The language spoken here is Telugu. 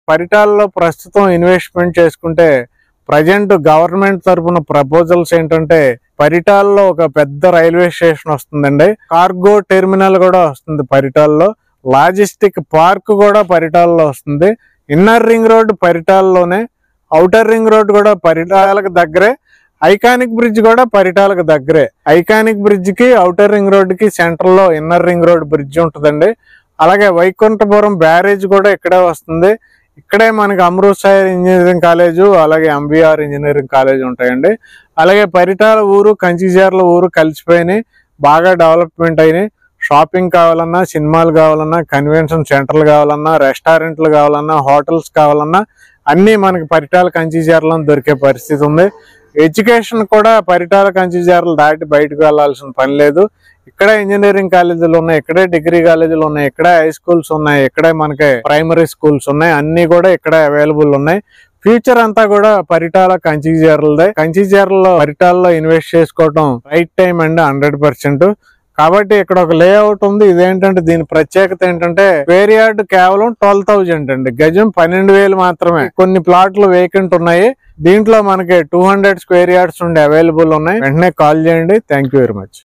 పరిటాలలో ప్రస్తుతం ఇన్వెస్ట్మెంట్ చేసుకుంటే ప్రజెంట్ గవర్నమెంట్ తరఫున ప్రపోజల్స్ ఏంటంటే పరిటాలలో ఒక పెద్ద రైల్వే స్టేషన్ వస్తుందండి, కార్గో టెర్మినల్ కూడా వస్తుంది పరిటాలలో, లాజిస్టిక్ పార్క్ కూడా పరిటాలలో వస్తుంది, ఇన్నర్ రింగ్ రోడ్ పరిటాలలోనే, ఔటర్ రింగ్ రోడ్ కూడా పరిటాలకు దగ్గరే, ఐకానిక్ బ్రిడ్జ్ కూడా పరిటాలకు దగ్గరే. ఐకానిక్ బ్రిడ్జ్ కి ఔటర్ రింగ్ రోడ్ కి సెంటర్ లో ఇన్నర్ రింగ్ రోడ్ బ్రిడ్జ్ ఉంటుందండి. అలాగే వైకుంఠపురం బ్యారేజ్ కూడా ఇక్కడే వస్తుంది. ఇక్కడే మనకి అమృత్సర్ ఇంజనీరింగ్ కాలేజు, అలాగే ఎంబీఆర్ ఇంజనీరింగ్ కాలేజ్ ఉంటాయండి. అలాగే పరిటాల ఊరు కంచిచర్ల ఊరు కలిసిపోయినాయి, బాగా డెవలప్మెంట్ అయినాయి. షాపింగ్ కావాలన్నా, సినిమాలు కావాలన్నా, కన్వెన్షన్ సెంటర్లు కావాలన్నా, రెస్టారెంట్లు కావాలన్నా, హోటల్స్ కావాలన్నా అన్నీ మనకి పరిటాల కంచిచర్లలో దొరికే పరిస్థితి ఉంది. ఎడ్యుకేషన్ కూడా పరిటాల కంచిచర్లు దాటి బయటకు వెళ్లాల్సిన పని లేదు. ఇక్కడే ఇంజనీరింగ్ కాలేజీలు ఉన్నాయి, ఇక్కడే డిగ్రీ కాలేజీలు ఉన్నాయి, ఇక్కడే హై స్కూల్స్ ఉన్నాయి, ఇక్కడే మనకి ప్రైమరీ స్కూల్స్ ఉన్నాయి, అన్ని కూడా ఇక్కడే అవైలబుల్ ఉన్నాయి. ఫ్యూచర్ అంతా కూడా పరిటాల కంచిచర్లదే. కంచిచర్లలో పరిటాలలో ఇన్వెస్ట్ చేసుకోవడం రైట్ టైం అండి 100%. కాబట్టి ఇక్కడ ఒక లేఅవుట్ ఉంది. ఇదేంటంటే దీని ప్రత్యేకత ఏంటంటే స్క్వేర్ యార్డ్ కేవలం 12,000 అండి, గజం 12,000 మాత్రమే. కొన్ని ప్లాట్లు వేకెంట్ ఉన్నాయి, దీంట్లో మనకి 200 స్క్వేర్ యార్డ్స్ నుండి అవైలబుల్ ఉన్నాయి. వెంటనే కాల్ చేయండి. Thank you very much.